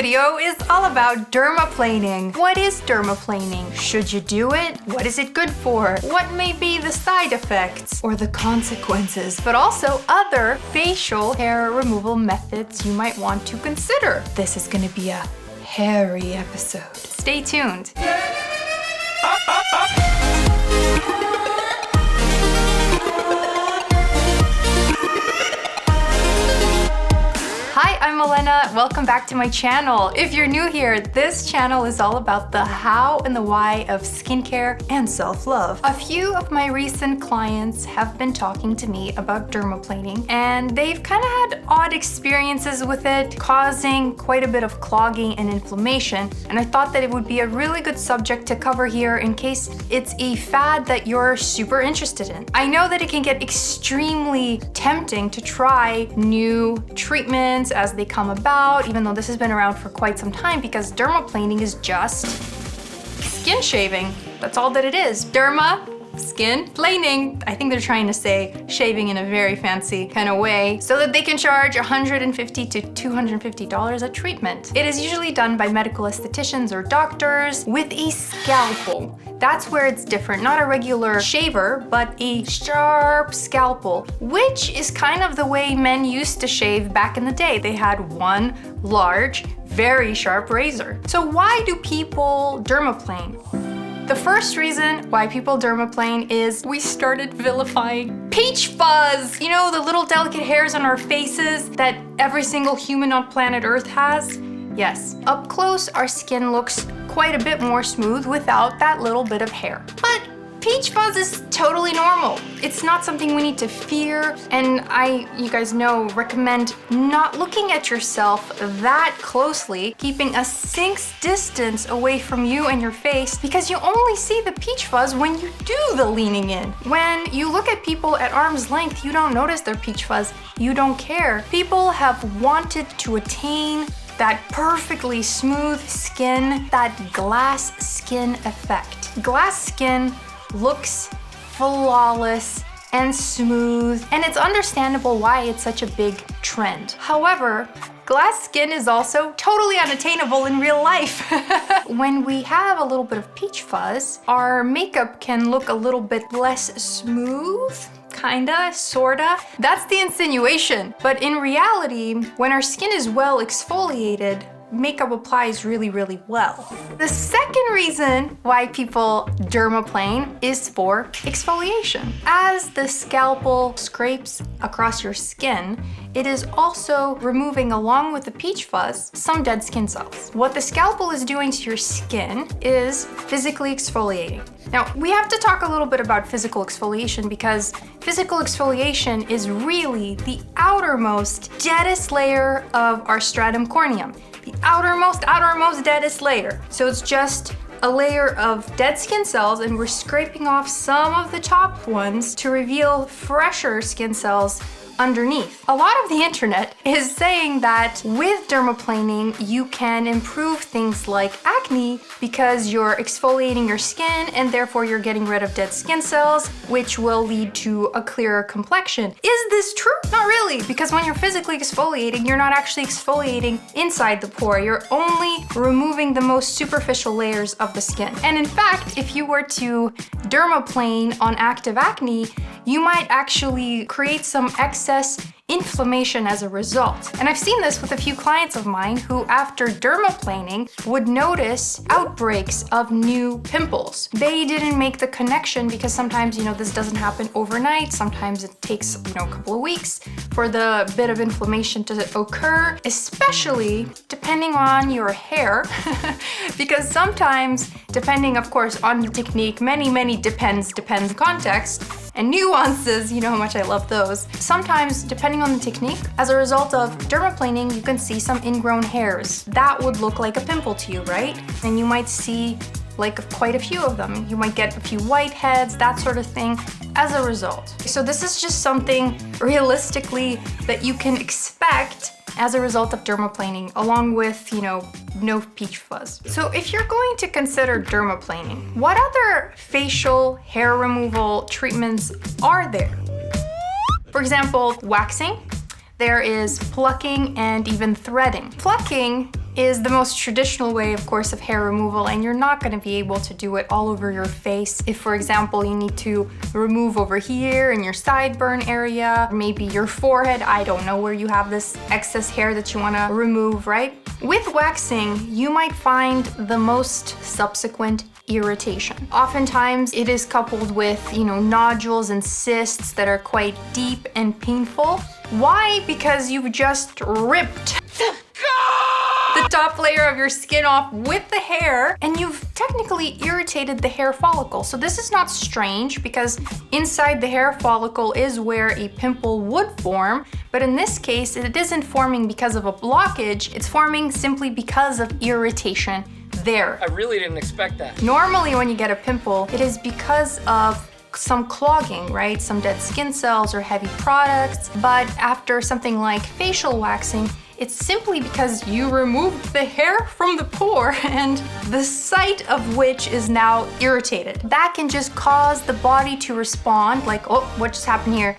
video is all about dermaplaning. What is dermaplaning? Should you do it? What is it good for? What may be the side effects or the consequences? But also other facial hair removal methods you might want to consider. This is gonna be a hairy episode. Stay tuned. Hi, I'm Olena. Welcome back to my channel. If you're new here, this channel is all about the how and the why of skincare and self-love. A few of my recent clients have been talking to me about dermaplaning, and they've kind of had odd experiences with it, causing quite a bit of clogging and inflammation. And I thought that it would be a really good subject to cover here in case it's a fad that you're super interested in. I know that it can get extremely tempting to try new treatments as they come about, even though this has been around for quite some time, because dermaplaning is just skin shaving. That's all that it is. Derma, skin, planing. I think they're trying to say shaving in a very fancy kind of way so that they can charge $150 to $250 a treatment. It is usually done by medical estheticians or doctors with a scalpel. That's where it's different. Not a regular shaver, but a sharp scalpel, which is kind of the way men used to shave back in the day. They had one large, very sharp razor. So why do people dermaplane? The first reason why people dermaplane is we started vilifying peach fuzz. You know, the little delicate hairs on our faces that every single human on planet Earth has? Yes, up close our skin looks quite a bit more smooth without that little bit of hair. But peach fuzz is totally normal. It's not something we need to fear, and you guys know, recommend not looking at yourself that closely, keeping a 6 distance away from you and your face, because you only see the peach fuzz when you do the leaning in. When you look at people at arm's length, you don't notice their peach fuzz. You don't care. People have wanted to attain that perfectly smooth skin, that glass skin effect. Glass skin looks flawless and smooth, and it's understandable why it's such a big trend. However, glass skin is also totally unattainable in real life. When we have a little bit of peach fuzz, our makeup can look a little bit less smooth. Kinda, sorta. That's the insinuation. But in reality, when our skin is well exfoliated, makeup applies really, really well. The second reason why people dermaplane is for exfoliation. As the scalpel scrapes across your skin, it is also removing, along with the peach fuzz, some dead skin cells. What the scalpel is doing to your skin is physically exfoliating. Now, we have to talk a little bit about physical exfoliation, because physical exfoliation is really the outermost, deadest layer of our stratum corneum. The outermost, deadest layer. So it's just a layer of dead skin cells, and we're scraping off some of the top ones to reveal fresher skin cells underneath. A lot of the internet is saying that with dermaplaning, you can improve things like acne because you're exfoliating your skin and therefore you're getting rid of dead skin cells, which will lead to a clearer complexion. Is this true? Not really, because when you're physically exfoliating, you're not actually exfoliating inside the pore. You're only removing the most superficial layers of the skin. And in fact, if you were to dermaplane on active acne, you might actually create some excess inflammation as a result. And I've seen this with a few clients of mine who, after dermaplaning, would notice outbreaks of new pimples. They didn't make the connection because sometimes, this doesn't happen overnight. Sometimes it takes, a couple of weeks for the bit of inflammation to occur, especially depending on your hair. Because sometimes, depending, of course, on the technique, many depends context and nuances, you know how much I love those. Sometimes, depending on the technique, as a result of dermaplaning, you can see some ingrown hairs. That would look like a pimple to you, right? And you might see quite a few of them. You might get a few whiteheads, that sort of thing, as a result. So this is just something realistically that you can expect as a result of dermaplaning, along with, no peach fuzz. So if you're going to consider dermaplaning, what other facial hair removal treatments are there? For example, waxing. There is plucking and even threading. Plucking is the most traditional way, of course, of hair removal, and you're not going to be able to do it all over your face. If, for example, you need to remove over here in your sideburn area, maybe your forehead, I don't know where you have this excess hair that you want to remove, right? With waxing, you might find the most subsequent irritation. Oftentimes it is coupled with, nodules and cysts that are quite deep and painful. Why? Because you've just ripped the top layer of your skin off with the hair, and you've technically irritated the hair follicle. So this is not strange because inside the hair follicle is where a pimple would form, but in this case, it isn't forming because of a blockage, it's forming simply because of irritation there. I really didn't expect that. Normally when you get a pimple, it is because of some clogging, right? Some dead skin cells or heavy products. But after something like facial waxing, it's simply because you removed the hair from the pore and the site of which is now irritated. That can just cause the body to respond like, oh, what just happened here,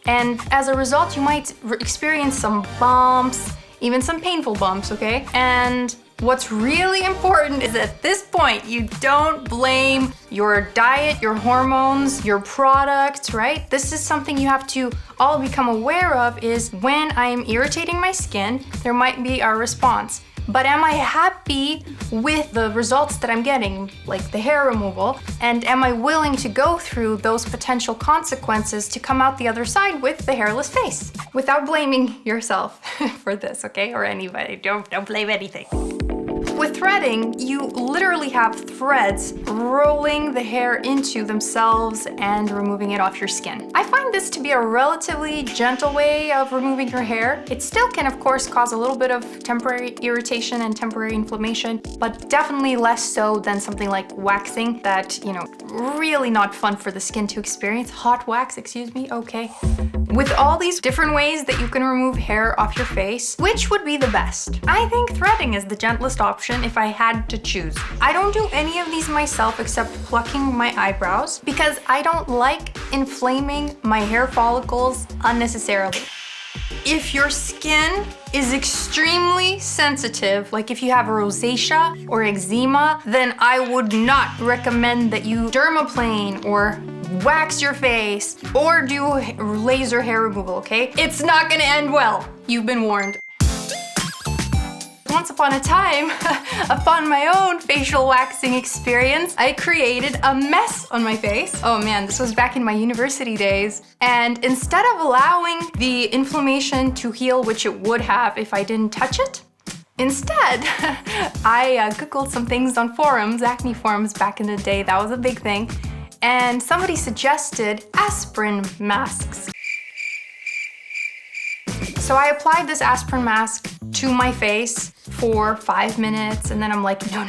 And as a result, you might experience some bumps, even some painful bumps, okay? And what's really important is at this point, you don't blame your diet, your hormones, your products, right? This is something you have to all become aware of, is when I'm irritating my skin, there might be a response. But am I happy with the results that I'm getting, like the hair removal? And am I willing to go through those potential consequences to come out the other side with the hairless face? Without blaming yourself for this, okay? Or anybody, don't blame anything. With threading, you literally have threads rolling the hair into themselves and removing it off your skin. I find this to be a relatively gentle way of removing your hair. It still can, of course, cause a little bit of temporary irritation and temporary inflammation, but definitely less so than something like waxing that, really not fun for the skin to experience. Hot wax, excuse me, okay. With all these different ways that you can remove hair off your face, which would be the best? I think threading is the gentlest option if I had to choose. I don't do any of these myself except plucking my eyebrows because I don't like inflaming my hair follicles unnecessarily. If your skin is extremely sensitive, like if you have rosacea or eczema, then I would not recommend that you dermaplane or wax your face or do laser hair removal, okay? It's not gonna end well. You've been warned. Once upon a time, upon my own facial waxing experience, I created a mess on my face. Oh man, this was back in my university days. And instead of allowing the inflammation to heal, which it would have if I didn't touch it, instead, I Googled some things on forums, acne forums back in the day. That was a big thing. And somebody suggested aspirin masks. So I applied this aspirin mask to my face for 5 minutes, and then I'm like, no,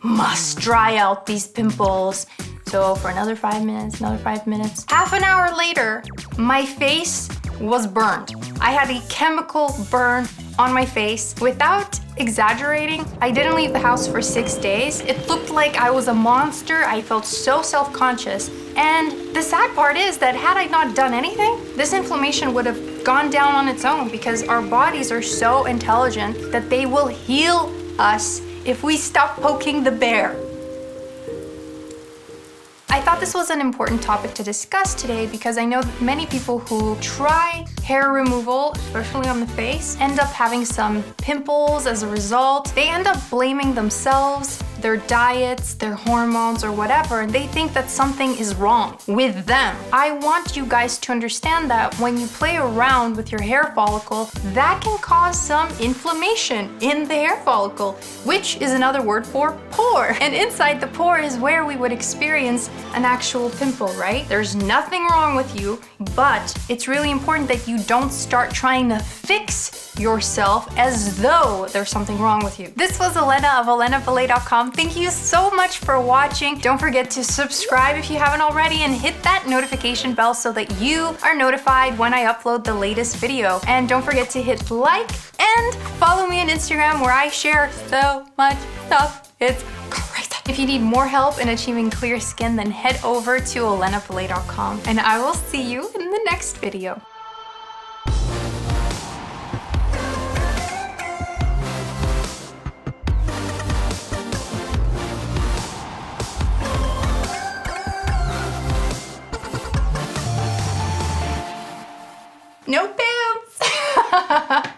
must dry out these pimples. So for another 5 minutes, another 5 minutes. Half an hour later, my face was burned. I had a chemical burn on my face. Without exaggerating, I didn't leave the house for 6 days. It looked like I was a monster. I felt so self-conscious. And the sad part is that had I not done anything, this inflammation would have gone down on its own because our bodies are so intelligent that they will heal us if we stop poking the bear. I thought this was an important topic to discuss today because I know that many people who try hair removal, especially on the face, end up having some pimples as a result. They end up blaming themselves, their diets, their hormones, or whatever, and they think that something is wrong with them. I want you guys to understand that when you play around with your hair follicle, that can cause some inflammation in the hair follicle, which is another word for pore. And inside the pore is where we would experience an actual pimple, right? There's nothing wrong with you, but it's really important that you don't start trying to fix yourself as though there's something wrong with you. This was Olena of olenaballet.com. Thank you so much for watching. Don't forget to subscribe if you haven't already and hit that notification bell so that you are notified when I upload the latest video. And don't forget to hit like and follow me on Instagram where I share so much stuff. It's crazy. If you need more help in achieving clear skin, then head over to olenaballet.com and I will see you in the next video. No pants.